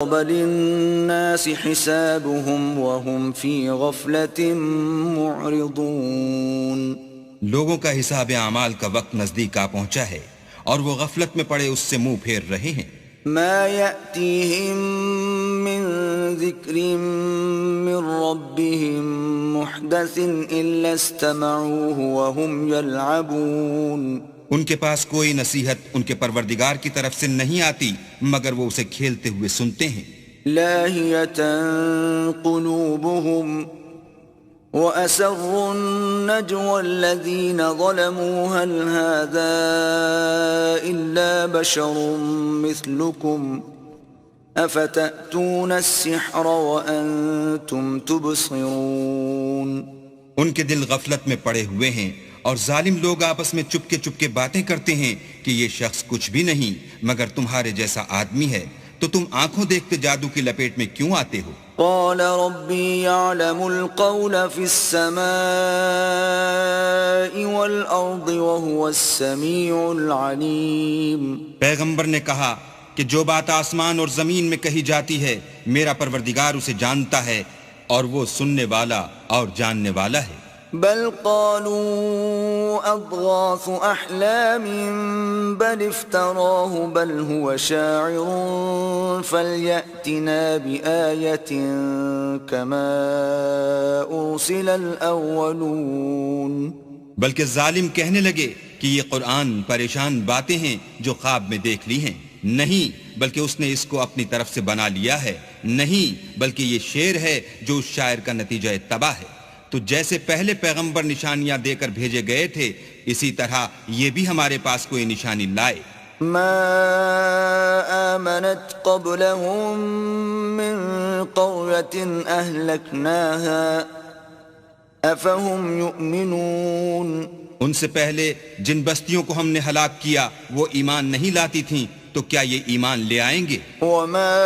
بل الناس حسابهم وهم في غفلة معرضون۔ لوگوں کا حساب اعمال کا وقت نزدیک آ پہنچا ہے اور وہ غفلت میں پڑے اس سے منہ پھیر رہے ہیں۔ ما يأتيهم من ذكر من ربهم محدث إلا استمعوه وهم يلعبون۔ ان کے پاس کوئی نصیحت ان کے پروردگار کی طرف سے نہیں آتی مگر وہ اسے کھیلتے ہوئے سنتے ہیں۔ لاهية قلوبهم وأسروا النجوى الذين ظلموا هل هذا إلا بشر مثلكم أفتأتون السحر وأنتم تبصرون۔ ان کے دل غفلت میں پڑے ہوئے ہیں اور ظالم لوگ آپس میں چپکے چپکے باتیں کرتے ہیں کہ یہ شخص کچھ بھی نہیں مگر تمہارے جیسا آدمی ہے، تو تم آنکھوں دیکھتے جادو کی لپیٹ میں کیوں آتے ہو؟ قال ربي يعلم القول في السماء والأرض وهو السميع العليم۔ پیغمبر نے کہا کہ جو بات آسمان اور زمین میں کہی جاتی ہے میرا پروردگار اسے جانتا ہے اور وہ سننے والا اور جاننے والا ہے۔ بل قالوا أضغاث أحلام بل افتراه بل هو شاعر فليأتنا بآية كما أرسل الأولون۔ بلکہ ظالم کہنے لگے کہ یہ قرآن پریشان باتیں ہیں جو خواب میں دیکھ لی ہیں، نہیں بلکہ اس نے اس کو اپنی طرف سے بنا لیا ہے، نہیں بلکہ یہ شعر ہے جو اس شاعر کا نتیجہ تباہ ہے۔ تو جیسے پہلے پیغمبر نشانیاں دے کر بھیجے گئے تھے اسی طرح یہ بھی ہمارے پاس کوئی نشانی لائے۔ ما آمنت قبلهم من قرية أهلكناها أفهم يؤمنون۔ ان سے پہلے جن بستیوں کو ہم نے ہلاک کیا وہ ایمان نہیں لاتی تھیں تو کیا یہ ایمان لے آئیں گے؟ وما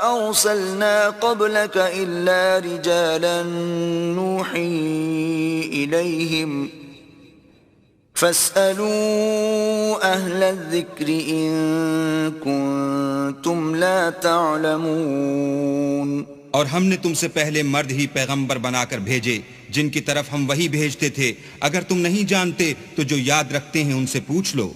أرسلنا قبلك إلا رجالا نوحي إليهم فاسألوا أهل الذكر إن كنتم لا تعلمون۔ اور ہم نے تم سے پہلے مرد ہی پیغمبر بنا کر بھیجے جن کی طرف ہم وہی بھیجتے تھے، اگر تم نہیں جانتے تو جو یاد رکھتے ہیں ان سے پوچھ لو۔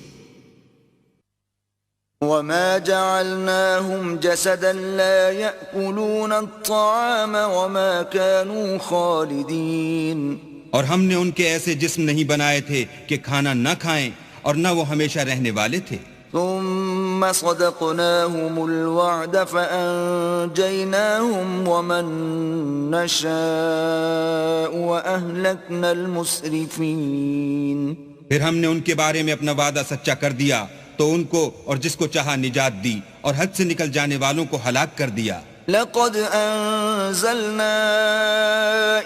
وما جعلناهم جسدا لا يأكلون الطعام وما كانوا خالدين۔ اور ہم نے ان کے ایسے جسم نہیں بنائے تھے کہ کھانا نہ کھائیں اور نہ وہ ہمیشہ رہنے والے تھے۔ ثم صدقناهم الوعد فأنجيناهم ومن نشاء وأهلكنا المسرفين۔ پھر ہم نے ان کے بارے میں اپنا وعدہ سچا کر دیا تو ان کو اور جس کو چاہا نجات دی اور حد سے نکل جانے والوں کو ہلاک کر دیا۔ لقد أنزلنا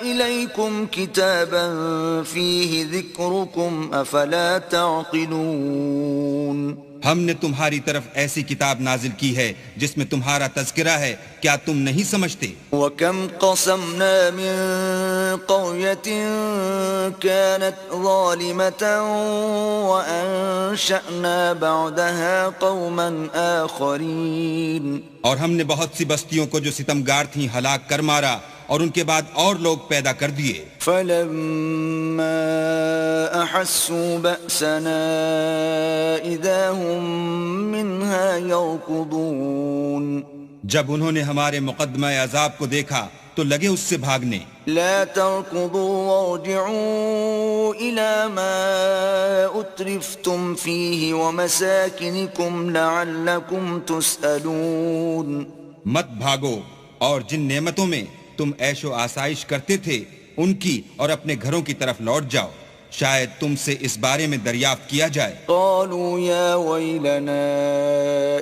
إليكم كتابا فيه ذكركم أفلا تعقلون۔ ہم نے تمہاری طرف ایسی کتاب نازل کی ہے جس میں تمہارا تذکرہ ہے، کیا تم نہیں سمجھتے؟ وَكَمْ قَصَمْنَا مِن قَرْيَةٍ كَانَتْ ظَالِمَةً وَأَنشَأْنَا بَعْدَهَا قَوْمًا آخَرِينَ۔ اور ہم نے بہت سی بستیوں کو جو ستمگار تھیں ہلاک کر مارا اور ان کے بعد اور لوگ پیدا کر دیے۔ فَلَمَّا أَحَسُّوا بَأْسَنَا إِذَا هُمْ مِنْهَا يَرْكُضُونَ۔ جب انہوں نے ہمارے مقدمہ عذاب کو دیکھا تو لگے اس سے بھاگنے۔ لا تركضوا وارجعوا إلى ما أترفتم فيه ومساكنكم لعلكم تسألون۔ مت بھاگو اور جن نعمتوں میں تم عیش و آسائش کرتے تھے ان کی اور اپنے گھروں کی طرف لوٹ جاؤ، شاید تم سے اس بارے میں دریافت کیا جائے۔ قالوا يا ويلنا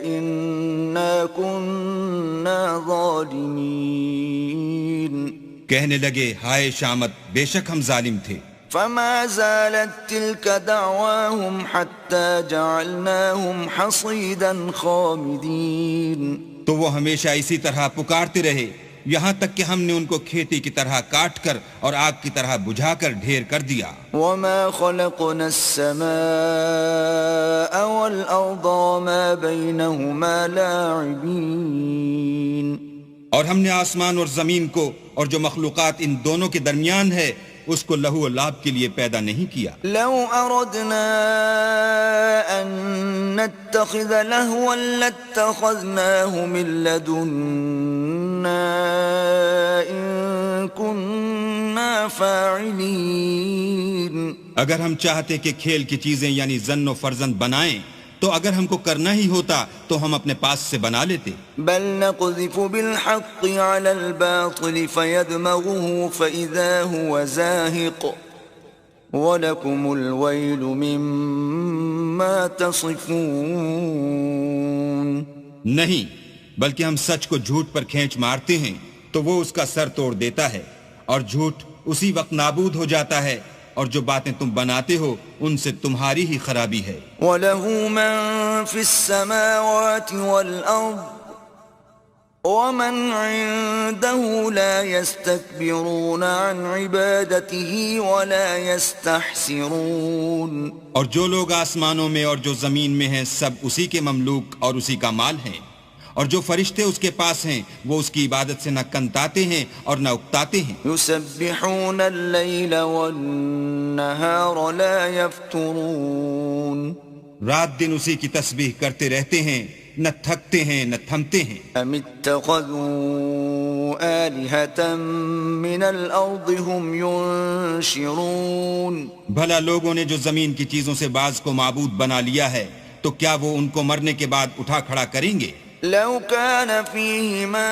إنا كنا ظالمين۔ کہنے لگے ہائے شامت، بے شک ہم ظالم تھے۔ فما زالت تلك دعواهم حتى جعلناهم حصيدا خامدين۔ تو وہ ہمیشہ اسی طرح پکارتے رہے یہاں تک کہ ہم نے ان کو کھیتی کی طرح کاٹ کر اور آگ کی طرح بجھا کر ڈھیر کر دیا. وما خلقنا السماء والأرض وما بينهما لاعبين. اور ہم نے آسمان اور زمین کو اور جو مخلوقات ان دونوں کے درمیان ہے اس کو لہو و لعب کے لیے پیدا نہیں کیا. لو أردنا أن نتخذ لهوا لاتخذناه من لدنا إن كنا فاعلين. اگر ہم چاہتے کہ کھیل کی چیزیں یعنی زن و فرزند بنائیں تو اگر ہم کو کرنا ہی ہوتا تو ہم اپنے پاس سے بنا لیتے. بل نقذف بالحق على الباطل فيدمغه فإذا هو زاهق وَلَكُمُ الْوَيْلُ مِمَّا تَصِفُونَ. نہیں بلکہ ہم سچ کو جھوٹ پر کھینچ مارتے ہیں تو وہ اس کا سر توڑ دیتا ہے اور جھوٹ اسی وقت نابود ہو جاتا ہے اور جو باتیں تم بناتے ہو ان سے تمہاری ہی خرابی ہے. وَلَهُ مَن فِي السَّمَاوَاتِ وَالْأَرْضِ وَمَنْ عِندَهُ لَا يَسْتَكْبِرُونَ عَنْ عِبَادَتِهِ وَلَا يَسْتَحْسِرُونَ. اور جو لوگ آسمانوں میں اور جو زمین میں ہیں سب اسی کے مملوک اور اسی کا مال ہیں، اور جو فرشتے اس کے پاس ہیں وہ اس کی عبادت سے نہ کنتاتے ہیں اور نہ اکتاتے ہیں. يُسَبِّحُونَ اللَّيْلَ وَالنَّهَارَ لَا يَفْتُرُونَ. رات دن اسی کی تسبیح کرتے رہتے ہیں، نہ تھکتے ہیں نہ تھمتے ہیں. أَمِ اتَّخَذُوا آلِهَةً مِّنَ الْأَرْضِ هُمْ يُنشِرُونَ. بھلا لوگوں نے جو زمین کی چیزوں سے بعض کو معبود بنا لیا ہے تو کیا وہ ان کو مرنے کے بعد اٹھا کھڑا کریں گے؟ لو كان فيهما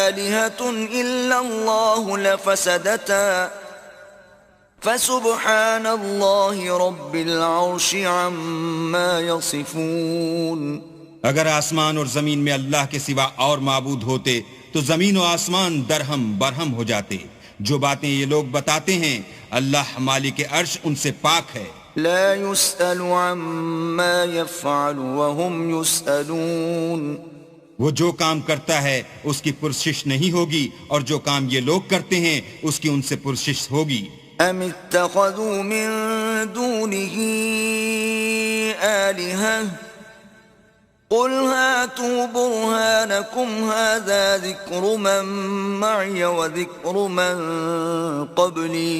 آلهة إلا الله لفسدتا فسبحان الله رب العرش عما يصفون. اگر آسمان اور زمین میں اللہ کے سوا اور معبود ہوتے تو زمین و آسمان درہم برہم ہو جاتے. جو باتیں یہ لوگ بتاتے ہیں اللہ مالک عرش ان سے پاک ہے. لا يسأل عما يفعل وهم يسألون. وہ جو کام کرتا ہے اس کی پرسش نہیں ہوگی اور جو کام یہ لوگ کرتے ہیں اس کی ان سے پرسش ہوگی. ام اتخذوا من دونه آلهة قل هاتوا برهانكم هذا ذكر من معي وذكر من قبلي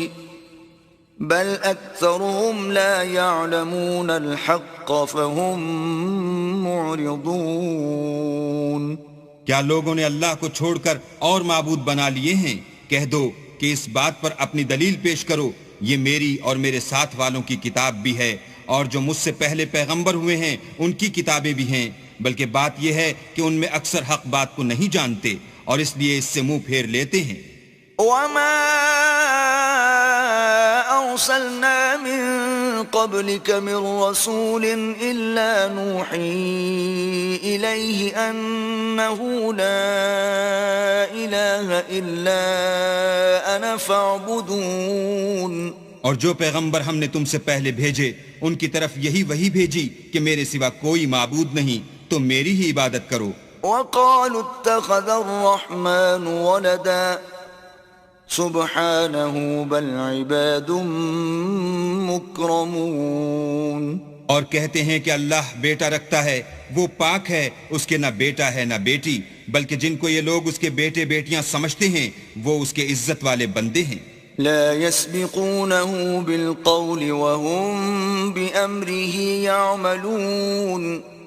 بل اکثرهم لا يعلمون الحق فهم معرضون. کیا لوگوں نے اللہ کو چھوڑ کر اور معبود بنا لیے ہیں؟ کہہ دو کہ اس بات پر اپنی دلیل پیش کرو، یہ میری اور میرے ساتھ والوں کی کتاب بھی ہے اور جو مجھ سے پہلے پیغمبر ہوئے ہیں ان کی کتابیں بھی ہیں، بلکہ بات یہ ہے کہ ان میں اکثر حق بات کو نہیں جانتے اور اس لیے اس سے منہ پھیر لیتے ہیں. وما أرسلنا من قبلك من رسول إلا نوحي إليه أنه لا إله إلا أنا فاعبدون. اور جو پیغمبر ہم نے تم سے پہلے بھیجے ان کی طرف یہی وحی بھیجی کہ میرے سوا کوئی معبود نہیں، تم میری ہی عبادت کرو. وقالوا اتخذ الرحمن ولدا سبحانه بل عباد مکرمون. اور کہتے ہیں کہ اللہ بیٹا رکھتا ہے، وہ پاک ہے، اس کے نہ بیٹا ہے نہ بیٹی، بلکہ جن کو یہ لوگ اس کے بیٹے بیٹیاں سمجھتے ہیں وہ اس کے عزت والے بندے ہیں. لا يسبقونه بالقول وهم بأمره يعملون.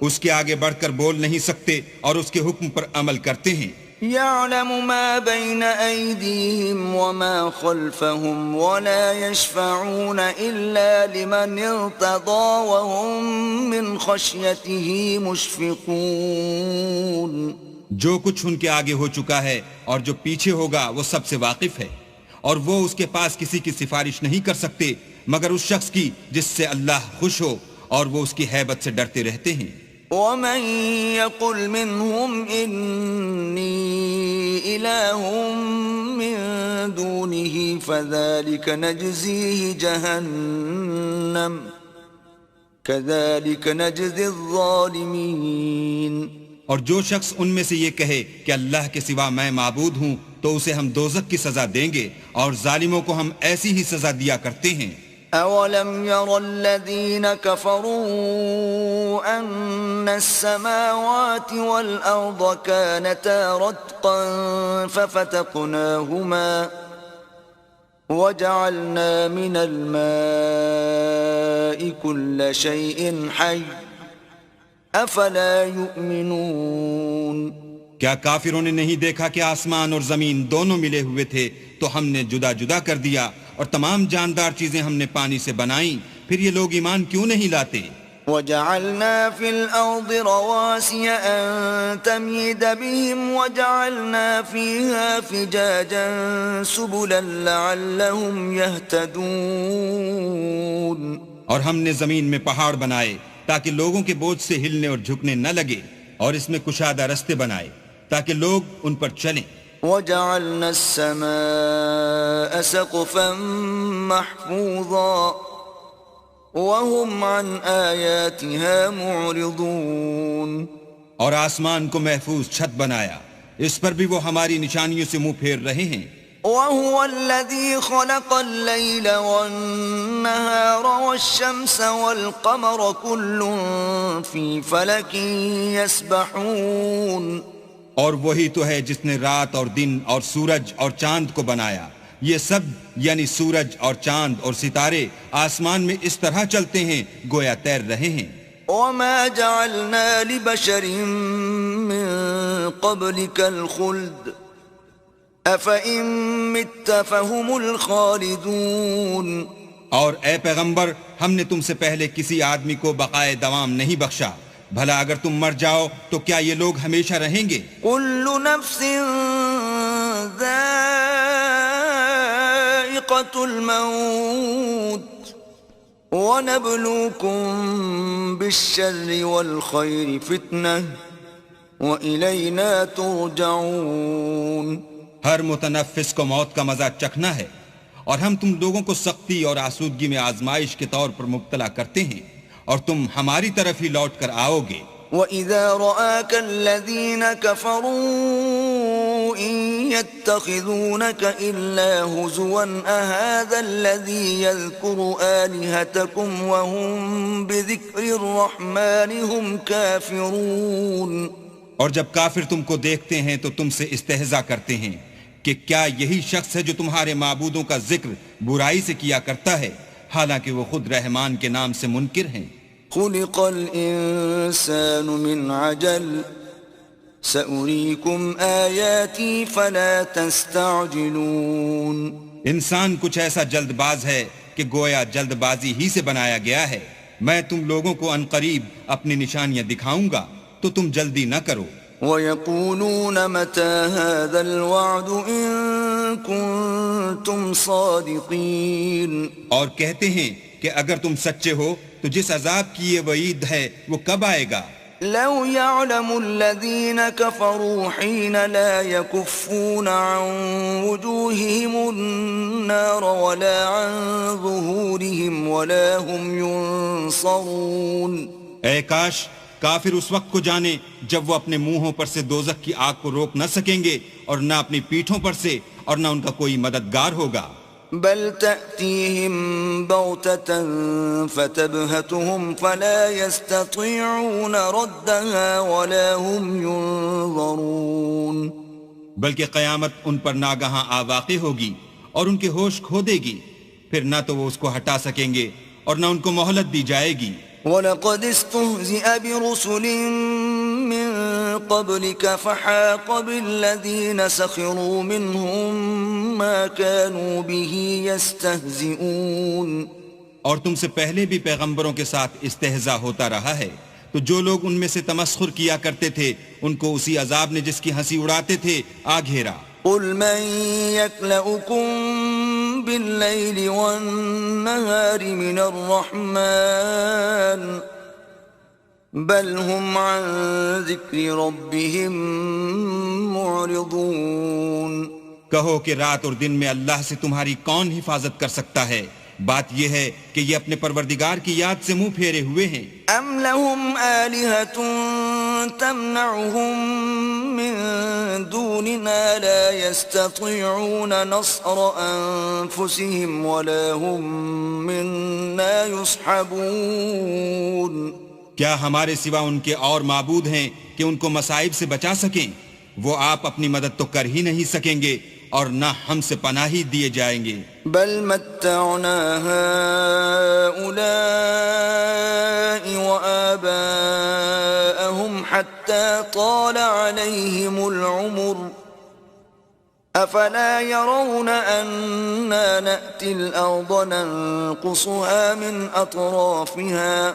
اس کے آگے بڑھ کر بول نہیں سکتے اور اس کے حکم پر عمل کرتے ہیں. يعلم ما بين أيديهم وما خلفهم ولا يشفعون إلا لمن ارتضى وهم من خشيته مشفقون. جو کچھ ان کے آگے ہو چکا ہے اور جو پیچھے ہوگا وہ سب سے واقف ہے، اور وہ اس کے پاس کسی کی سفارش نہیں کر سکتے مگر اس شخص کی جس سے اللہ خوش ہو، اور وہ اس کی ہیبت سے ڈرتے رہتے ہیں. ومن يقل منهم إني إله من دونه فذلك نجزيه جهنم كذلك نجزي الظالمين. اور جو شخص ان میں سے یہ کہے کہ اللہ کے سوا میں معبود ہوں تو اسے ہم دوزخ کی سزا دیں گے اور ظالموں کو ہم ایسی ہی سزا دیا کرتے ہیں۔ أَوَلَمْ يَرَ الَّذِينَ كَفَرُوا أَنَّ السَّمَاوَاتِ وَالْأَرْضَ كَانَتَا رَتْقًا فَفَتَقْنَاهُمَا وَجَعَلْنَا مِنَ الْمَاءِ كُلَّ شَيْءٍ حَيٍّ أَفَلَا يُؤْمِنُونَ۔ کیا کافروں نے نہیں دیکھا کہ آسمان اور زمین دونوں ملے ہوئے تھے تو ہم نے جدا جدا کر دیا اور تمام جاندار چیزیں ہم نے پانی سے بنائیں، پھر یہ لوگ ایمان کیوں نہیں لاتے؟ وَجَعَلْنَا فِي الْأَرْضِ رَوَاسِيَ أَن تَمِيدَ بِهِمْ وَجَعَلْنَا فِيهَا فِجَاجًا سُبُلًا لَعَلَّهُمْ يَهْتَدُونَ۔ اور ہم نے زمین میں پہاڑ بنائے تاکہ لوگوں کے بوجھ سے ہلنے اور جھکنے نہ لگے، اور اس میں کشادہ رستے بنائے تاکہ لوگ ان پر چلیں۔ وَجَعَلْنَا السَّمَاءَ سَقْفًا مَحْفُوظًا وَهُمْ عَنْ آيَاتِهَا مُعْرِضُونَ۔ اور آسمان کو محفوظ چھت بنایا، اس پر بھی وہ ہماری نشانیوں سے منہ پھیر رہے ہیں۔ وَهُوَ الَّذِي خَلَقَ اللَّيْلَ وَالنَّهَارَ وَالشَّمْسَ وَالْقَمَرَ كُلٌّ فِي فَلَكٍ يَسْبَحُونَ۔ اور وہی تو ہے جس نے رات اور دن اور سورج اور چاند کو بنایا، یہ سب یعنی سورج اور چاند اور ستارے آسمان میں اس طرح چلتے ہیں گویا تیر رہے ہیں۔ وَمَا جَعَلْنَا لِبَشَرٍ مِّن قَبْلِكَ الْخُلْدَ أَفَإِن مِّتَّ فَهُمُ الْخَالِدُونَ۔ اور اے پیغمبر، ہم نے تم سے پہلے کسی آدمی کو بقائے دوام نہیں بخشا، بھلا اگر تم مر جاؤ تو کیا یہ لوگ ہمیشہ رہیں گے؟ كُلُّ نَفْسٍ ذَائِقَةُ الْمَوْتِ وَنَبْلُوكُم بِالشَّرِّ وَالْخَيْرِ فِتْنَةً وَإِلَيْنَا تُرْجَعُونَ۔ ہر متنفس کو موت کا مزہ چکھنا ہے، اور ہم تم لوگوں کو سختی اور آسودگی میں آزمائش کے طور پر مبتلا کرتے ہیں، اور تم ہماری طرف ہی لوٹ کر آؤ گے۔ وَإِذَا رَآكَ الَّذِينَ كَفَرُوا إِن يَتَّخِذُونَكَ إِلَّا هُزُوًا أَهَذَا الَّذِي يَذْكُرُ آلِهَتَكُمْ وَهُمْ بِذِكْرِ الرَّحْمَنِ هُمْ كَافِرُونَ۔ اور جب کافر تم کو دیکھتے ہیں تو تم سے استہزاء کرتے ہیں کہ کیا یہی شخص ہے جو تمہارے معبودوں کا ذکر برائی سے کیا کرتا ہے، حالانکہ وہ خود رحمان کے نام سے منکر ہیں۔ خُلِقَ الْإِنسَانُ مِنْ عَجَلٍ سَأُرِيكُمْ آيَاتِي فَلَا تَسْتَعْجِلُونَ۔ انسان کچھ ایسا جلد باز ہے کہ گویا جلد بازی ہی سے بنایا گیا ہے، میں تم لوگوں کو عنقریب اپنی نشانیاں دکھاؤں گا تو تم جلدی نہ کرو۔ وَيَقُولُونَ مَتَى هَذَا الْوَعْدُ إِن كُنتُمْ صَادِقِينَ۔ اور کہتے ہیں کہ اگر تم سچے ہو تو جس عذاب کی یہ وعید ہے وہ کب آئے گا؟ لو يعلم الذين كفروا حين لا يكفون عن وجوههم النار ولا عن ظهورهم ولا هم ينصرون۔ اے کاش کافر اس وقت کو جانے جب وہ اپنے منہوں پر سے دوزخ کی آگ کو روک نہ سکیں گے اور نہ اپنی پیٹھوں پر سے اور نہ ان کا کوئی مددگار ہوگا۔ بل تأتيهم بغتة فتبهتهم فلا يستطيعون ردها ولا هم ينظرون۔ بلکہ قیامت ان پر ناگہاں آ واقع ہوگی اور ان کے ہوش کھو دے گی، پھر نہ تو وہ اس کو ہٹا سکیں گے اور نہ ان کو مہلت دی جائے گی۔ وَلَقَدِ اسْتُهْزِئَ بِرُسُلٍ مِّن قَبْلِكَ فَحَاقَ بِالَّذِينَ سَخِرُوا مِنْهُم مَّا كَانُوا بِهِ يَسْتَهْزِئُونَ۔ اور تم سے پہلے بھی پیغمبروں کے ساتھ استہزاء ہوتا رہا ہے، تو جو لوگ ان میں سے تمسخر کیا کرتے تھے ان کو اسی عذاب نے جس کی ہنسی اڑاتے تھے آ گھیرا۔ قُلْ مَن يَكْلَؤُكُم بِاللَّيْلِ وَالنَّهَارِ مِنَ الرَّحْمَنِ بَلْ هُمْ عَن ذِكْرِ رَبِّهِم مُّعْرِضُونَ۔ کہو کہ رات اور دن میں اللہ سے تمہاری کون حفاظت کر سکتا ہے، بات یہ ہے کہ یہ اپنے پروردگار کی یاد سے منہ پھیرے ہوئے ہیں۔ ام لهم آلهة تمنعهم من دوننا لا يستطيعون نصر أنفسهم ولا هم منا يصحبون۔ کیا ہمارے سوا ان کے اور معبود ہیں کہ ان کو مصائب سے بچا سکیں؟ وہ آپ اپنی مدد تو کر ہی نہیں سکیں گے اور نہ ہم سے پناہی دیے جائیں گے۔ بل متعنا هؤلاء وآباءهم حتى طال عليهم العمر أفلا يرون أنا نأتي الأرض ننقصها من أطرافها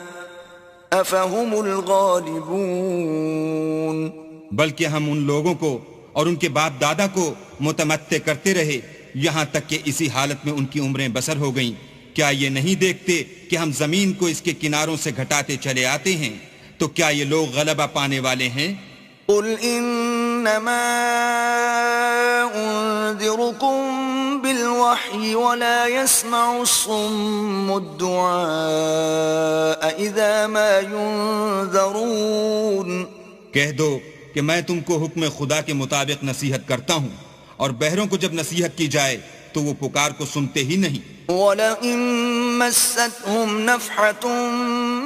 أفهم الغالبون۔ بلکہ ہم ان لوگوں کو اور ان کے باپ دادا کو متمتع کرتے رہے یہاں تک کہ اسی حالت میں ان کی عمریں بسر ہو گئیں۔ کیا یہ نہیں دیکھتے کہ ہم زمین کو اس کے کناروں سے گھٹاتے چلے آتے ہیں؟ تو کیا یہ لوگ غلبہ پانے والے ہیں؟ قل انما انذركم بالوحی ولا يسمع الصم الدعاء اذا ما ينذرون۔ کہہ دو کہ میں تم کو حکم خدا کے مطابق نصیحت کرتا ہوں، اور بہروں کو جب نصیحت کی جائے تو وہ پکار کو سنتے ہی نہیں۔ وَلَئِن مَسَّتْهُمْ نَفْحَةٌ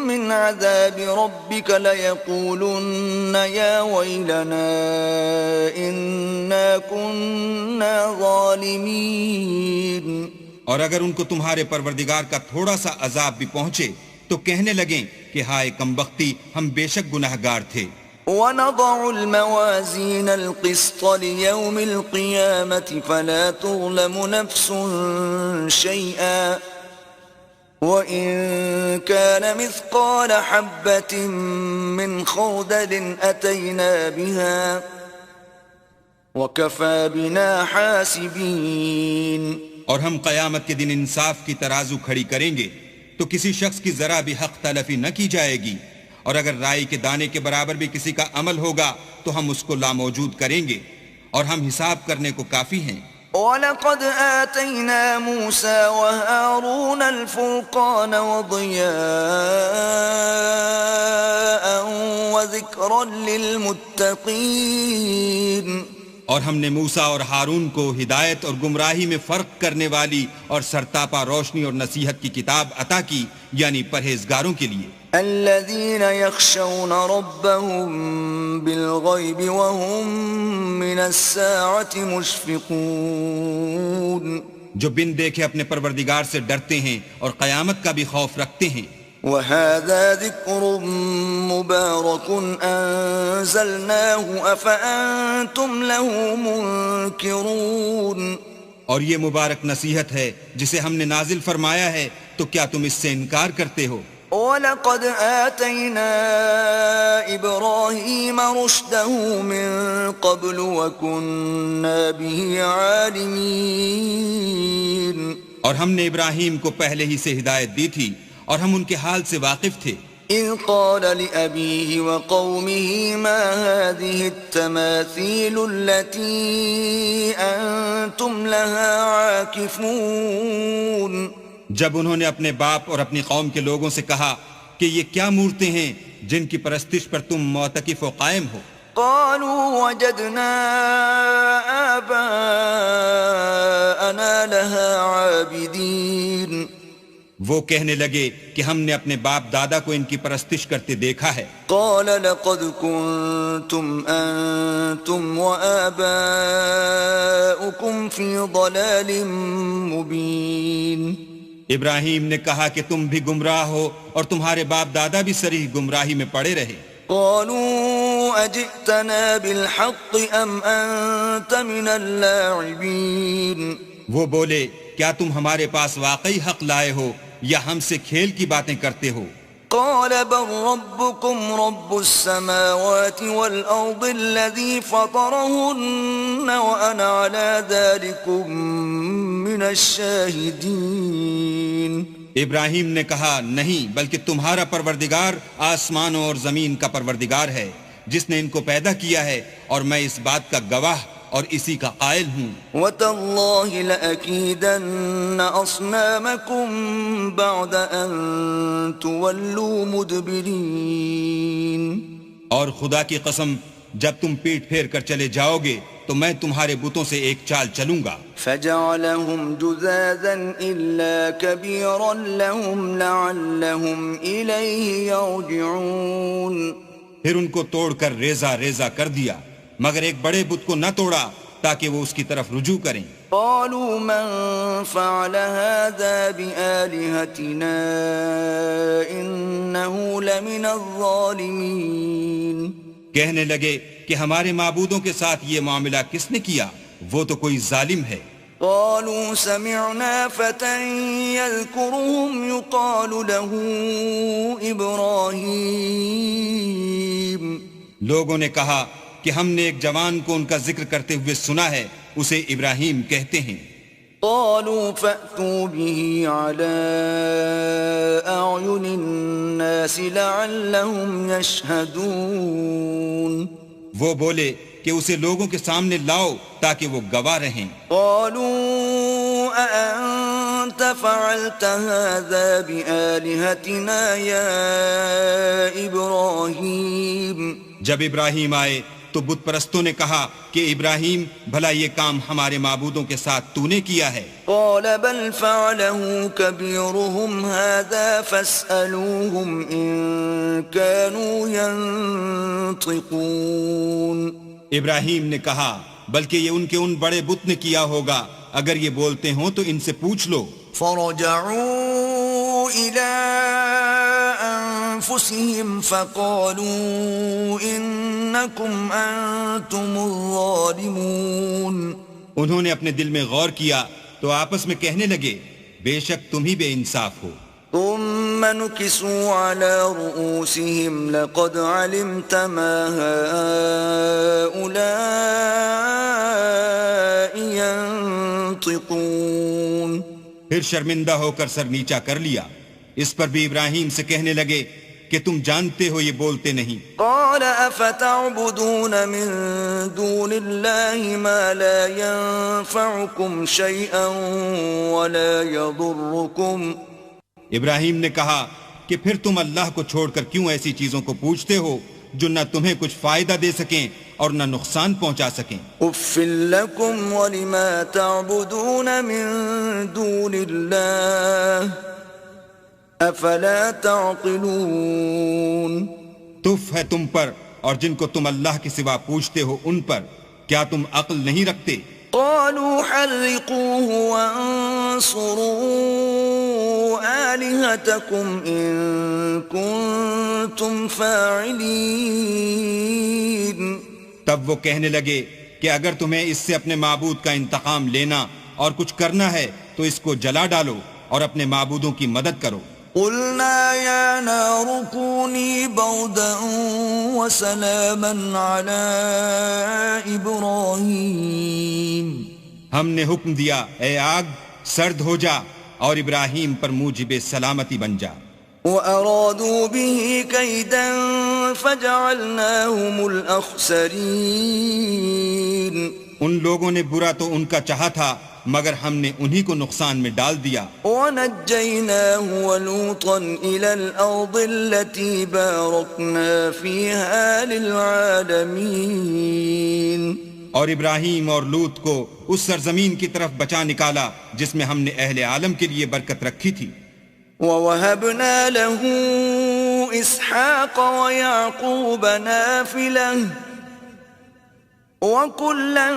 مِّنْ عَذَابِ رَبِّكَ لَيَقُولُنَّ يَا وَيْلَنَا إِنَّا كُنَّا ظَالِمِينَ۔ اور اگر ان کو تمہارے پروردگار کا تھوڑا سا عذاب بھی پہنچے تو کہنے لگیں کہ ہائے کمبختی، ہم بے شک گناہگار تھے۔ وَنَضَعُ الْمَوَازِينَ الْقِسْطَ لِيَوْمِ الْقِيَامَةِ فَلَا تُظْلَمُ نَفْسٌ شَيْئًا وَإِن كَانَ مِثْقَالَ حَبَّةٍ مِّنْ خَرْدَلٍ أَتَيْنَا بِهَا وَكَفَى بِنَا حَاسِبِينَ۔ اور ہم قیامت کے دن انصاف کی ترازو کھڑی کریں گے تو کسی شخص کی ذرا بھی حق تلفی نہ کی جائے گی، اور اگر رائی کے دانے کے برابر بھی کسی کا عمل ہوگا تو ہم اس کو لاموجود کریں گے، اور ہم حساب کرنے کو کافی ہیں۔ وَلَقَدْ آتَيْنَا مُوسَى وَهَارُونَ الْفُرْقَانَ وَضِيَاءً وَذِكْرًا لِّلْمُتَّقِينَ۔ اور ہم نے موسیٰ اور ہارون کو ہدایت اور گمراہی میں فرق کرنے والی اور سرتاپا روشنی اور نصیحت کی کتاب عطا کی، یعنی پرہیزگاروں کے لیے۔ الذين يخشون ربهم بالغيب وهم من الساعة مشفقون۔ جو بن دیکھے اپنے پروردگار سے ڈرتے ہیں اور قیامت کا بھی خوف رکھتے ہیں۔ وهذا ذكر مبارك أنزلناه أفأنتم له منكرون۔ اور یہ مبارک نصیحت ہے جسے ہم نے نازل فرمایا ہے، تو کیا تم اس سے انکار کرتے ہو؟ وَلَقَدْ آتَيْنَا إِبْرَاهِيمَ رُشْدَهُ مِن قَبْلُ وَكُنَّا بِهِ عَالِمِينَ۔ اور ہم نے ابراہیم کو پہلے ہی سے ہدایت دی تھی اور ہم ان کے حال سے واقف تھے۔ إِذْ قَالَ لِأَبِيهِ وَقَوْمِهِ مَا هَذِهِ التَّمَاثِيلُ الَّتِي أَنْتُمْ لَهَا عَاكِفُونَ۔ جب انہوں نے اپنے باپ اور اپنی قوم کے لوگوں سے کہا کہ یہ کیا مورتیں ہیں جن کی پرستش پر تم معتکف و قائم ہو؟ قالوا وجدنا آباءنا لها عابدين۔ وہ کہنے لگے کہ ہم نے اپنے باپ دادا کو ان کی پرستش کرتے دیکھا ہے. قال لقد كنتم أنتم وآباؤكم في ضلال مبين. ابراہیم نے کہا کہ تم بھی گمراہ ہو اور تمہارے باپ دادا بھی صریح گمراہی میں پڑے رہے. قالوا أجئتنا بالحق أم أنت من اللاعبين. وہ بولے کیا تم ہمارے پاس واقعی حق لائے ہو یا ہم سے کھیل کی باتیں کرتے ہو؟ قال بل ربكم رب السماوات والأرض الذي فطرهن وأنا على ذلكم من الشاهدين. ابراہیم نے کہا نہیں بلکہ تمہارا پروردگار آسمانوں اور زمین کا پروردگار ہے جس نے ان کو پیدا کیا ہے اور میں اس بات کا گواہ اور اسی کا قائل ہوں. وَتَاللَّهِ لَأَكِيدَنَّ أَصْنَامَكُمْ بَعْدَ أَن تُوَلُّوا مُدْبِرِينَ. اور خدا کی قسم جب تم پیٹ پھیر کر چلے جاؤ گے تو میں تمہارے بتوں سے ایک چال چلوں گا. فَجَعَلَهُمْ جُذَاذًا إِلَّا كَبِيرًا لَهُمْ لَعَلَّهُمْ إِلَيْهِ يَرْجِعُونَ. پھر ان کو توڑ کر ریزہ ریزہ کر دیا مگر ایک بڑے بت کو نہ توڑا تاکہ وہ اس کی طرف رجوع کریں. قالوا من فعل هذا بآلهتنا إنه لمن الظالمين. کہنے لگے کہ ہمارے معبودوں کے ساتھ یہ معاملہ کس نے کیا؟ وہ تو کوئی ظالم ہے. قالوا سمعنا فتى يذكرهم يقال له إبراهيم. لوگوں نے کہا کہ ہم نے ایک جوان کو ان کا ذکر کرتے ہوئے سنا ہے، اسے ابراہیم کہتے ہیں. قالوا فأتوا به على أعين الناس لعلهم يشهدون. وہ بولے کہ اسے لوگوں کے سامنے لاؤ تاکہ وہ گواہ رہیں. قالوا أأنت فعلت هذا بآلهتنا يا إبراهيم. جب ابراہیم آئے تو بت پرستوں نے کہا کہ ابراہیم بھلا یہ کام ہمارے معبودوں کے ساتھ تو نے کیا ہے؟ قال بل فعله كبيرهم هذا فاسألوهم إن كانوا ينطقون. ابراہیم نے کہا بلکہ یہ ان کے ان بڑے بت نے کیا ہوگا، اگر یہ بولتے ہوں تو ان سے پوچھ لو. فرجعوا إلى أنفسهم فقالوا إنكم أنتم الظالمون. انہوں نے اپنے دل میں غور کیا تو آپس میں کہنے لگے بے شک تم ہی بے انصاف ہو. ثم نكسوا على رؤوسهم لقد علمت ما هؤلاء ينطقون. پھر شرمندہ ہو کر سر نیچا کر لیا. اس پر بھی ابراہیم سے کہنے لگے کہ تم جانتے ہو یہ بولتے نہیں. قال افتعبدون من دون الله ما لا ينفعكم شيئا ولا يضركم. ابراہیم نے کہا کہ پھر تم اللہ کو چھوڑ کر کیوں ایسی چیزوں کو پوچھتے ہو جو نہ تمہیں کچھ فائدہ دے سکیں اور نہ نقصان پہنچا سکیں. اف لکم ولما تعبدون من دون اللہ افلا تعقلون. تف ہے تم پر اور جن کو تم اللہ کے سوا پوچھتے ہو ان پر، کیا تم عقل نہیں رکھتے؟ قالوا حرقوه وانصروا آلهتكم إن كنتم فاعلين. تب وہ کہنے لگے کہ اگر تمہیں اس سے اپنے معبود کا انتقام لینا اور کچھ کرنا ہے تو اس کو جلا ڈالو اور اپنے معبودوں کی مدد کرو. قلنا يا نار كوني بردا وسلاما على إبراهيم. ہم نے حکم دیا اے آگ سرد ہو جا اور ابراہیم پر موجب سلامتی بن جا. وَأَرَادُوا بِهِ كَيْدًا فَجَعَلْنَاهُمُ الْأَخْسَرِينَ. ان لوگوں نے برا تو ان کا چاہا تھا مگر ہم نے انہی کو نقصان میں ڈال دیا. وَنَجَّيْنَاهُ وَلُوطًا إِلَى الْأَرْضِ الَّتِي بَارَكْنَا فِيهَا لِلْعَالَمِينَ. اور ابراہیم اور لوط کو اس سرزمین کی طرف بچا نکالا جس میں ہم نے اہل عالم کے لیے برکت رکھی تھی. وَوَهَبْنَا لَهُ إِسْحَاقَ وَيَعْقُوبَ نَافِلَةً وَكُلًّا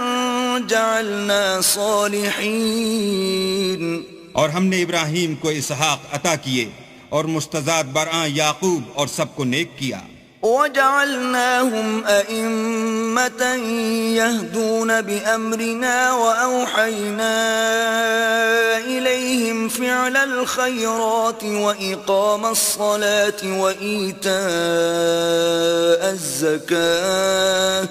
جَعَلْنَا صَالِحِينَ. اور ہم نے ابراہیم کو اسحاق عطا کیے اور مستضاد برآں یعقوب اور سب کو نیک کیا. وَجَعَلْنَاهُمْ أَئِمَّةً يَهْدُونَ بِأَمْرِنَا وَأَوْحَيْنَا إِلَيْهِمْ فِعْلَ الْخَيْرَاتِ وَإِقَامَ الصَّلَاةِ وَإِيتَاءَ الزَّكَاةِ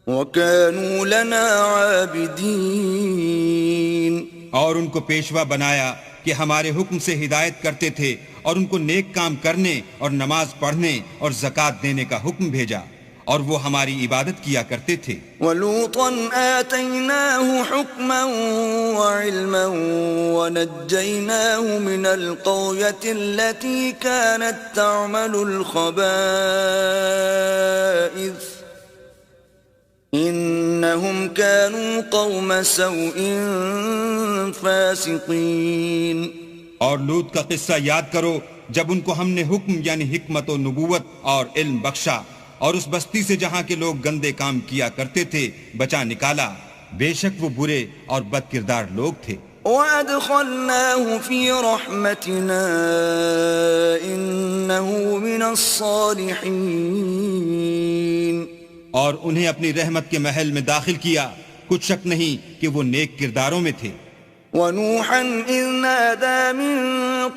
وَكَانُوا لَنَا عَابِدِينَ. اور ان کو پیشوا بنایا کہ ہمارے حکم سے ہدایت کرتے تھے اور ان کو نیک کام کرنے اور نماز پڑھنے اور زکوٰۃ دینے کا حکم بھیجا اور وہ ہماری عبادت کیا کرتے تھے. وَلُوطًا آتَيْنَاهُ حُكْمًا وَعِلْمًا وَنَجَّيْنَاهُ مِنَ الْقَرْيَةِ الَّتِي كَانَتْ تَعْمَلُ الْخَبَائِثَ إِنَّهُمْ كَانُوا قَوْمَ سَوْءٍ فَاسِقِينَ. اور لوط کا قصہ یاد کرو جب ان کو ہم نے حکم یعنی حکمت و نبوت اور علم بخشا اور اس بستی سے جہاں کے لوگ گندے کام کیا کرتے تھے بچا نکالا. بے شک وہ برے اور بد کردار لوگ تھے. وَأَدْخَلْنَاهُ فِي رَحْمَتِنَا إِنَّهُ مِنَ الصَّالِحِينَ. اور انہیں اپنی رحمت کے محل میں داخل کیا، کچھ شک نہیں کہ وہ نیک کرداروں میں تھے. وَنُوحًا إِذْ نَادَى مِن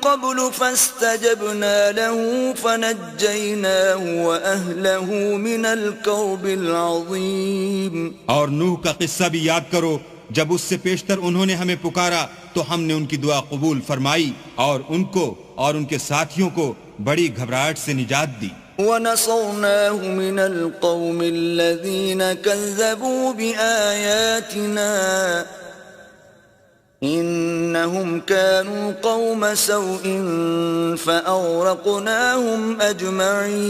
قَبْلُ فَاسْتَجَبْنَا لَهُ فَنَجَّيْنَاهُ وَأَهْلَهُ مِنَ الْكَرْبِ الْعَظِيمِ. اور نوح کا قصہ بھی یاد کرو جب اس سے پیشتر انہوں نے ہمیں پکارا تو ہم نے ان کی دعا قبول فرمائی اور ان کو اور ان کے ساتھیوں کو بڑی گھبراہٹ سے نجات دی. وَنَصَرْنَاهُ مِنَ الْقَوْمِ الَّذِينَ كَذَّبُوا بِآيَاتِنَا إِنَّهُمْ كَانُوا قَوْمَ سَوْءٍ فَأَغْرَقْنَاهُمْ أَجْمَعِينَ.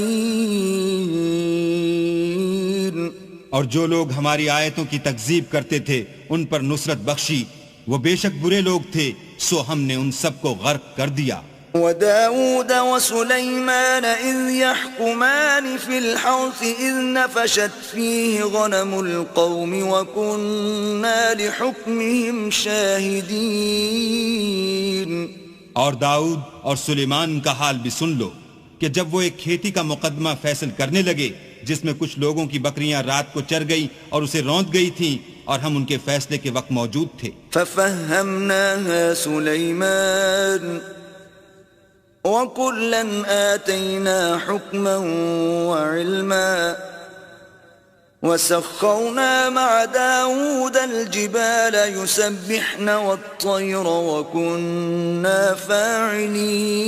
اور جو لوگ ہماری آیتوں کی تکذیب کرتے تھے ان پر نصرت بخشی، وہ بے شک برے لوگ تھے، سو ہم نے ان سب کو غرق کر دیا. وَدَاوُودَ وَسُلَيْمَانَ إِذْ يَحْكُمَانِ فِي الْحَرْثِ إِذْ نَفَشَتْ فِيهِ غَنَمُ الْقَوْمِ وَكُنَّا لِحُكْمِهِمْ شَاهِدِينَ. اور داؤد اور سلیمان کا حال بھی سن لو کہ جب وہ ایک کھیتی کا مقدمہ فیصل کرنے لگے جس میں کچھ لوگوں کی بکریاں رات کو چر گئی اور اسے روند گئی تھیں اور ہم ان کے فیصلے کے وقت موجود تھے. فَفَهَّمْنَاهَا سُلَيْمَانَ وَكُلًّا آتَيْنَا حُكْمًا وَعِلْمًا وَسَخَّرْنَا مَعَ دَاوُودَ الْجِبَالَ يُسَبِّحْنَ وَالطَّيْرَ وَكُنَّا فَاعِلِينَ.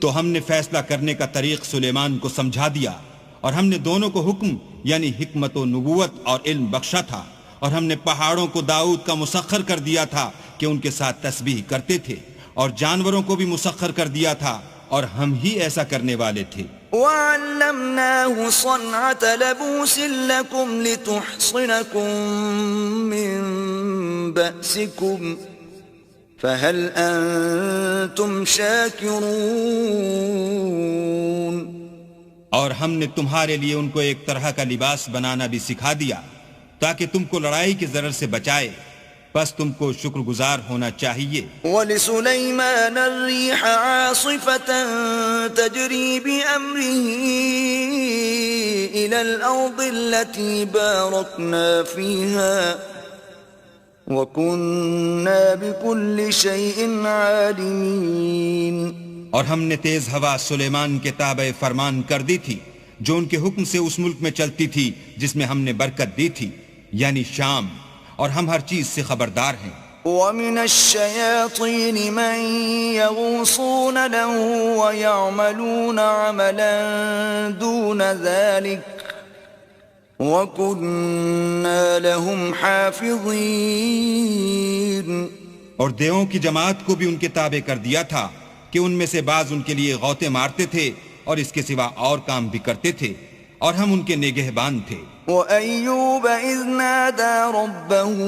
تو ہم نے فیصلہ کرنے کا طریق سلیمان کو سمجھا دیا اور ہم نے دونوں کو حکم یعنی حکمت و نبوت اور علم بخشا تھا اور ہم نے پہاڑوں کو داؤد کا مسخر کر دیا تھا کہ ان کے ساتھ تسبیح کرتے تھے اور جانوروں کو بھی مسخر کر دیا تھا اور ہم ہی ایسا کرنے والے تھے. وَعَلَّمْنَاهُ صَنْعَةَ لَبُوسٍ لَكُمْ لِتُحْصِنَكُمْ مِنْ بَأْسِكُمْ فَهَلْ أَنْتُمْ شَاكِرُونَ. اور ہم نے تمہارے لیے ان کو ایک طرح کا لباس بنانا بھی سکھا دیا تاکہ تم کو لڑائی کے ضرر سے بچائے، بس تم کو شکر گزار ہونا چاہیے. وَلِسُلَيْمَانَ الرِّيحَ عَاصِفَةً تَجْرِي بِأَمْرِهِ إِلَى الْأَرْضِ الَّتِي بَارَكْنَا فِيهَا وَكُنَّا بِكُلِّ شَيْءٍ عَالِمِينَ. اور ہم نے تیز ہوا سلیمان کے تابع فرمان کر دی تھی جو ان کے حکم سے اس ملک میں چلتی تھی جس میں ہم نے برکت دی تھی یعنی شام، اور ہم ہر چیز سے خبردار ہیں. وَمِنَ الشَّيَاطِينِ مَن يَغُوصُونَ لَهُ وَيَعْمَلُونَ عَمَلًا دُونَ ذَلِكَ وَكُنَّا لَهُمْ حَافِظِينَ. اور دیووں کی جماعت کو بھی ان کے تابع کر دیا تھا کہ ان میں سے بعض ان کے لیے غوطے مارتے تھے اور اس کے سوا اور کام بھی کرتے تھے اور ہم ان کے نگہبان تھے. وَأَيُّوبَ إِذْ نَادَى رَبَّهُ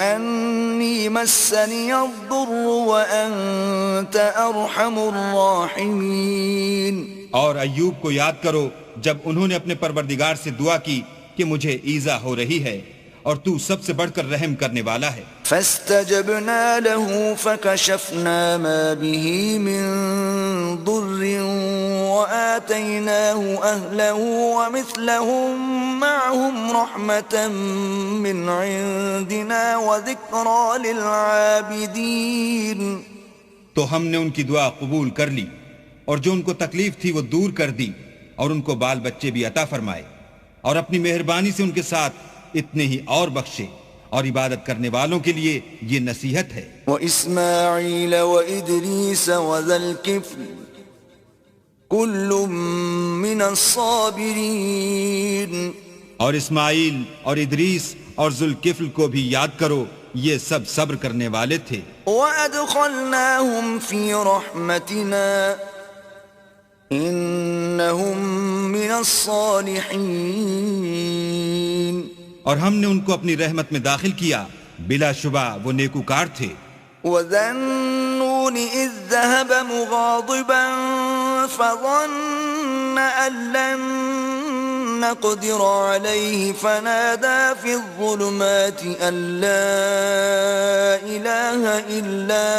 أَنِّي مَسَّنِيَ الضُّرُّ وَأَنْتَ أَرْحَمُ الرَّاحِمِينَ. اور ایوب کو یاد کرو جب انہوں نے اپنے پروردگار سے دعا کی کہ مجھے ایذا ہو رہی ہے اور تو سب سے بڑھ کر رحم کرنے والا ہے. فَاسْتَجَبْنَا لَهُ فَكَشَفْنَا مَا بِهِ مِنْ ضُرٍّ وَآتَيْنَاهُ أَهْلَهُ وَمِثْلَهُمْ مَعَهُمْ رَحْمَةً مِّنْ عِنْدِنَا وَذِكْرَى لِلْعَابِدِينَ. تو ہم نے ان کی دعا قبول کر لی اور جو ان کو تکلیف تھی وہ دور کر دی اور ان کو بال بچے بھی عطا فرمائے اور اپنی مہربانی سے ان کے ساتھ اتنے ہی اور بخشے، اور عبادت کرنے والوں کے لیے یہ نصیحت ہے. وَإِسْمَاعِيلَ وَإِدْرِيسَ وَذَا الْكِفْلِ كل من الصابرين. اور اسماعیل اور ادریس اور ذوالکفل کو بھی یاد کرو، یہ سب صبر کرنے والے تھے. وَأَدْخَلْنَاهُمْ فِي رَحْمَتِنَا إِنَّهُمْ مِنَ الصَّالِحِينَ. اور ہم نے ان کو اپنی رحمت میں داخل کیا، بلا شبہ وہ نیکوکار تھے. وَذَا النُّونِ إِذ ذَّهَبَ مُغَاضِبًا فَظَنَّ أَن لَّن نَّقْدِرَ عَلَيْهِ فَنَادَىٰ فِي الظُّلُمَاتِ أَن لَّا إِلَٰهَ إِلَّا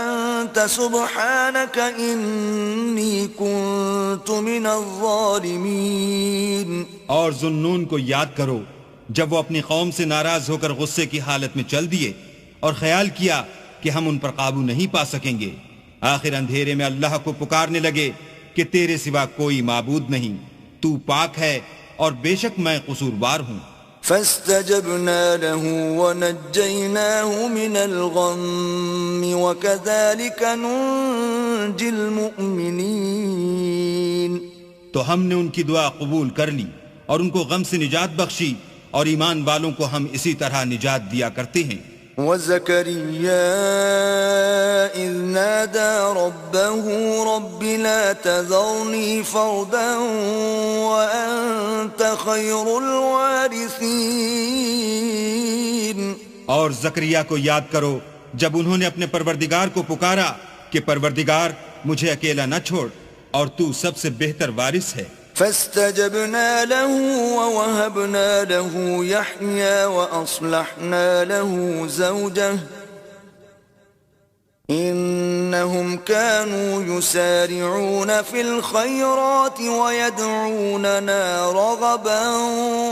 أَنتَ سُبْحَانَكَ إِنِّي كُنتُ مِنَ الظَّالِمِينَ. اور ذوالنون کو یاد کرو جب وہ اپنی قوم سے ناراض ہو کر غصے کی حالت میں چل دیے اور خیال کیا کہ ہم ان پر قابو نہیں پا سکیں گے. آخر اندھیرے میں اللہ کو پکارنے لگے کہ تیرے سوا کوئی معبود نہیں، تو پاک ہے اور بے شک میں قصوروار ہوں. فاستجبنا له ونجيناه من الغم وكذلك ننجي المؤمنين. تو ہم نے ان کی دعا قبول کر لی اور ان کو غم سے نجات بخشی، اور ایمان والوں کو ہم اسی طرح نجات دیا کرتے ہیں. وَزَكَرِيَّا إِذْ نَادَى رَبَّهُ رَبِّ لَا تَذَرْنِي فَرْدًا وَأَنْتَ خَيْرُ الْوَارِثِينَ. اور زکریا کو یاد کرو جب انہوں نے اپنے پروردگار کو پکارا کہ پروردگار مجھے اکیلا نہ چھوڑ، اور تو سب سے بہتر وارث ہے. فاستجبنا له ووهبنا له يحيى وأصلحنا له زوجه إنهم كانوا يسارعون في الخيرات ويدعوننا رغبا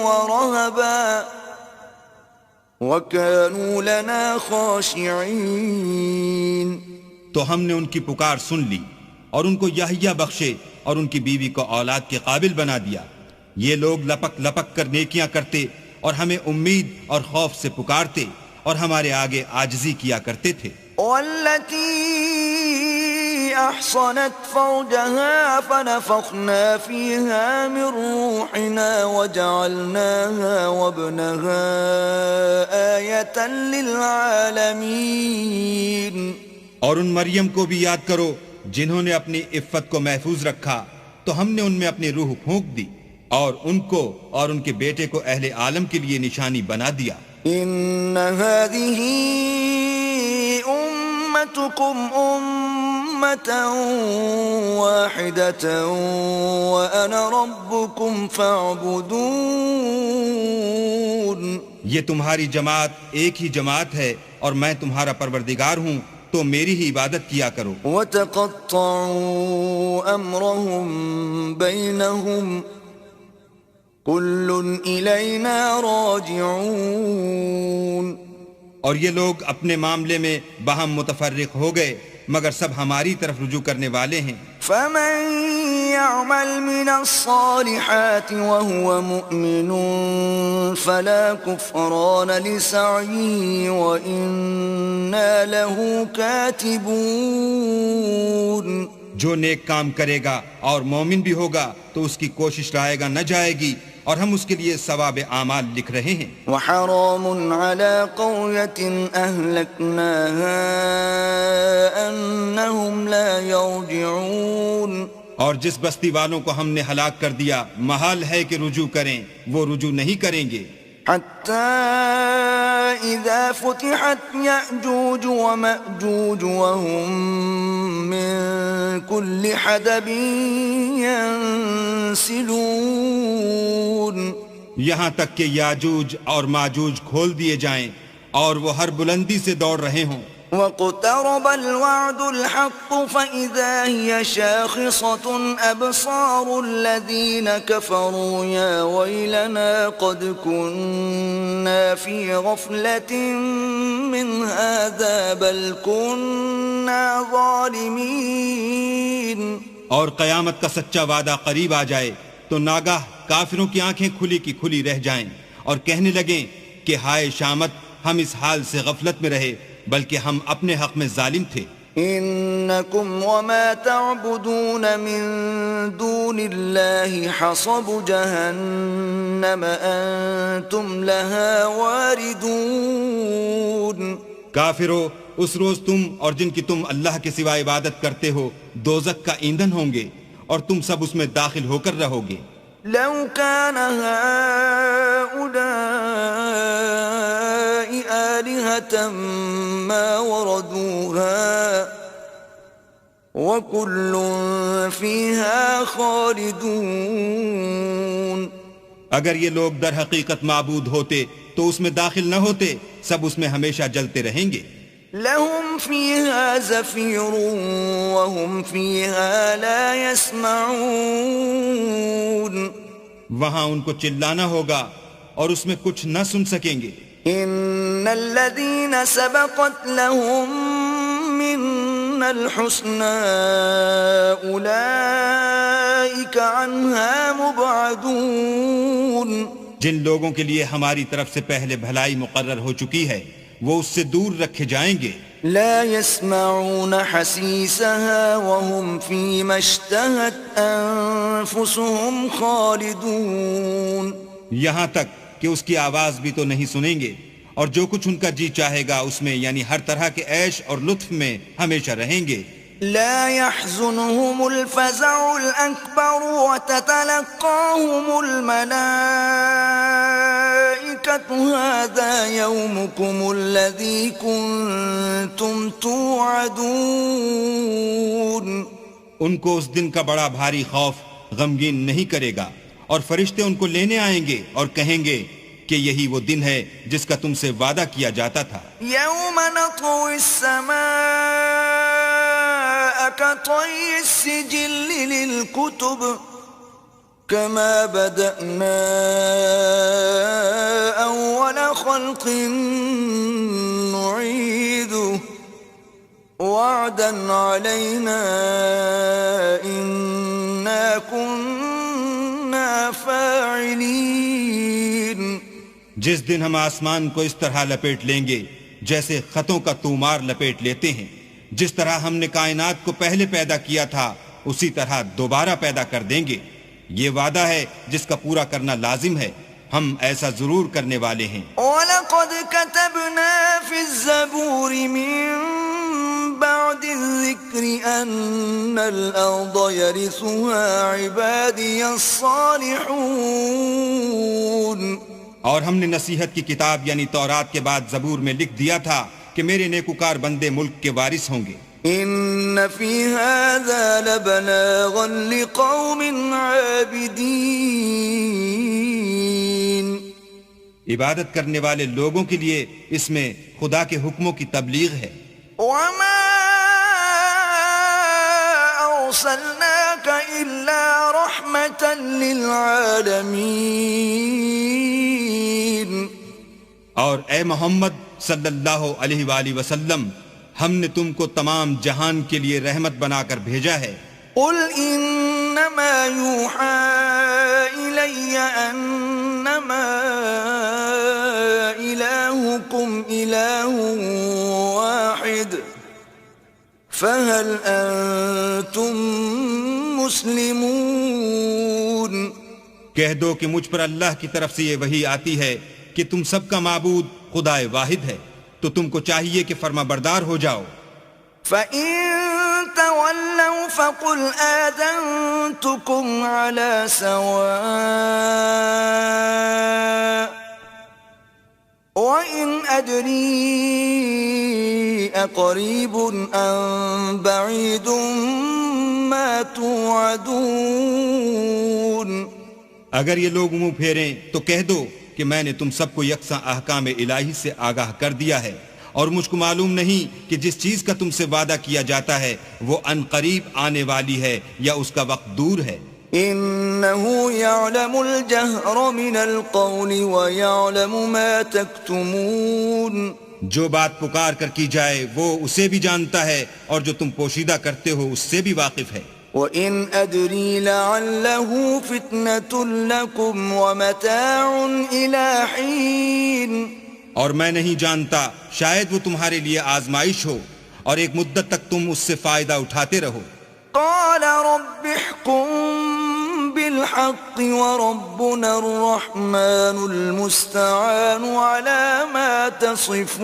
ورهبا وكانوا لنا خاشعين. تو ہم نے ان کی پکار سن لی اور ان کو یحییٰ بخشے اور ان کی بیوی کو اولاد کے قابل بنا دیا. یہ لوگ لپک لپک کر نیکیاں کرتے اور ہمیں امید اور خوف سے پکارتے اور ہمارے آگے عاجزی کیا کرتے تھے. والتي أحصنت فرجها فنفخنا فيها من روحنا وجعلناها وابنها آية للعالمين. اور ان مریم کو بھی یاد کرو جنہوں نے اپنی عفت کو محفوظ رکھا، تو ہم نے ان میں اپنی روح پھونک دی اور ان کو اور ان کے بیٹے کو اہل عالم کے لیے نشانی بنا دیا. ان هذه امتكم امة واحدة وانا ربكم فاعبدون. یہ تمہاری جماعت ایک ہی جماعت ہے اور میں تمہارا پروردگار ہوں، تو میری ہی عبادت کیا کرو. وَتَقَطَّعُوا أَمْرَهُمْ بَيْنَهُمْ كُلٌّ إِلَيْنَا رَاجِعُونَ. اور یہ لوگ اپنے معاملے میں باہم متفرق ہو گئے مگر سب ہماری طرف رجوع کرنے والے ہیں. فَمَن يَعْمَلْ مِنَ الصَّالِحَاتِ وَهُوَ مُؤْمِنٌ فَلَا كُفْرَانَ لِسَعْيِهِ وَإِنَّا لَهُ كَاتِبُونَ. جو نیک کام کرے گا اور مومن بھی ہوگا تو اس کی کوشش رائے گا نہ جائے گی، اور ہم اس کے لیے ثواب اعمال لکھ رہے ہیں. وحرام على قرية أهلكناها أنهم لا يرجعون. اور جس بستی والوں کو ہم نے ہلاک کر دیا محال ہے کہ رجوع کریں، وہ رجوع نہیں کریں گے. حتى إذا فتحت يأجوج ومأجوج وهم من كل حدب ينسلون. یہاں تک کہ یاجوج اور ماجوج کھول دیے جائیں اور وہ ہر بلندی سے دوڑ رہے ہوں. واقترب الوعد الحق فإذا هي شاخصة أبصار الذين كفروا يا ويلنا قد كنا في غفلة من هذا بل كنا ظالمين. اور قیامت کا سچا وعدہ قریب آ جائے تو ناگاہ کافروں کی آنکھیں کھلی کی کھلی رہ جائیں اور کہنے لگیں کہ ہائے شامت، ہم اس حال سے غفلت میں رہے بلکہ ہم اپنے حق میں ظالم تھے. إنكم وما تعبدون من دون الله حصب جهنم أنتم لها واردون. کافرو، اس روز تم اور جن کی تم اللہ کے سوا عبادت کرتے ہو دوزخ کا ایندھن ہوں گے اور تم سب اس میں داخل ہو کر رہو گے. لو كان هؤلاء آلهة ما وردوها وكل فيها خالدون. اگر یہ لوگ در حقیقت معبود ہوتے تو اس میں داخل نہ ہوتے، سب اس میں ہمیشہ جلتے رہیں گے. لهم فيها زفير وهم فيها لا يسمعون. وہاں ان کو چلانا ہوگا اور اس میں کچھ نہ سن سکیں گے. ان الذين سبقت لهم منا الحسنى اولئك عنها مبعدون. جن لوگوں کے لیے ہماری طرف سے پہلے بھلائی مقرر ہو چکی ہے وہ اس سے دور رکھے جائیں گے. لا يسمعون حسيسها وهم فيما اشتهت أنفسهم خالدون. یہاں تک کہ اس کی آواز بھی تو نہیں سنیں گے اور جو کچھ ان کا جی چاہے گا اس میں یعنی ہر طرح کے عیش اور لطف میں ہمیشہ رہیں گے. لا يحزنهم الفزع الأكبر وتتلقاهم الملائكة هذا يومكم الذي كنتم توعدون. ان کو اس دن کا بڑا بھاری خوف غمگین نہیں کرے گا اور فرشتے ان کو لینے آئیں گے اور کہیں گے کہ یہی وہ دن ہے جس کا تم سے وعدہ کیا جاتا تھا. يوم نطوي السماء كطي السجل للكتب كما بدأنا أول خلق نعيده وعدا علينا إنا كنا فاعلين. جس دن ہم آسمان کو اس طرح لپیٹ لیں گے جیسے خطوں کا تومار لپیٹ لیتے ہیں، جس طرح ہم نے کائنات کو پہلے پیدا کیا تھا اسی طرح دوبارہ پیدا کر دیں گے. یہ وعدہ ہے جس کا پورا کرنا لازم ہے، ہم ایسا ضرور کرنے والے ہیں. وَلَقَدْ كَتَبْنَا فِي الزَّبُورِ مِن بَعْدِ الذِّكْرِ أَنَّ الْأَرْضَ يَرِثُهَا عِبَادِيَ الصَّالِحُونَ. اور ہم نے نصیحت کی کتاب یعنی تورات کے بعد زبور میں لکھ دیا تھا کہ میرے نیکوکار بندے ملک کے وارث ہوں گے. ان فی هذا لبلاغا لقوم عابدین. عبادت کرنے والے لوگوں کے لیے اس میں خدا کے حکموں کی تبلیغ ہے. وما ارسلناک الا رحمة للعالمین. اور اے محمد صلی اللہ علیہ وآلہ وسلم، ہم نے تم کو تمام جہان کے لیے رحمت بنا کر بھیجا ہے. قل انما یوحى الی انما الہکم الہ واحد فهل انتم مسلمون. کہہ دو کہ مجھ پر اللہ کی طرف سے یہ وحی آتی ہے کہ تم سب کا معبود خدا واحد ہے، تو تم کو چاہیے کہ فرما بردار ہو جاؤ. فَإِن تَوَلَّوْا فَقُلْ آذَنْتُكُمْ عَلَى سَوَاءٍ وَإِنْ أَدْرِي أَقَرِيبٌ أَمْ بَعِيدٌ مَا تُوعَدُونَ. اگر یہ لوگ منہ پھیریں تو کہہ دو کہ میں نے تم سب کو یکساں احکام الہی سے آگاہ کر دیا ہے اور مجھ کو معلوم نہیں کہ جس چیز کا تم سے وعدہ کیا جاتا ہے وہ ان قریب آنے والی ہے یا اس کا وقت دور ہے. إنه يعلم الجهر من القول ويعلم ما تكتمون. جو بات پکار کر کی جائے وہ اسے بھی جانتا ہے اور جو تم پوشیدہ کرتے ہو اس سے بھی واقف ہے. وَإِنْ أَدْرِي لَعَلَّهُ فِتْنَةٌ لَكُمْ وَمَتَاعٌ إِلَى حِينٍ. اور میں نہیں جانتا، شاید وہ تمہارے لیے آزمائش ہو اور ایک مدت تک تم اس سے فائدہ اٹھاتے رہو۔ قال رب احكم بالحق وربنا الرحمن المستعان على ما تصفون۔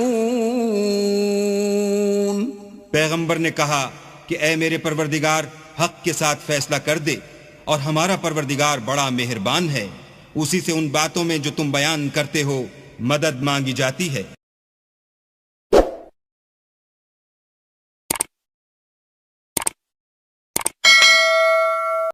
پیغمبر نے کہا کہ اے میرے پروردگار حق کے ساتھ فیصلہ کر دے، اور ہمارا پروردگار بڑا مہربان ہے، اسی سے ان باتوں میں جو تم بیان کرتے ہو مدد مانگی جاتی ہے۔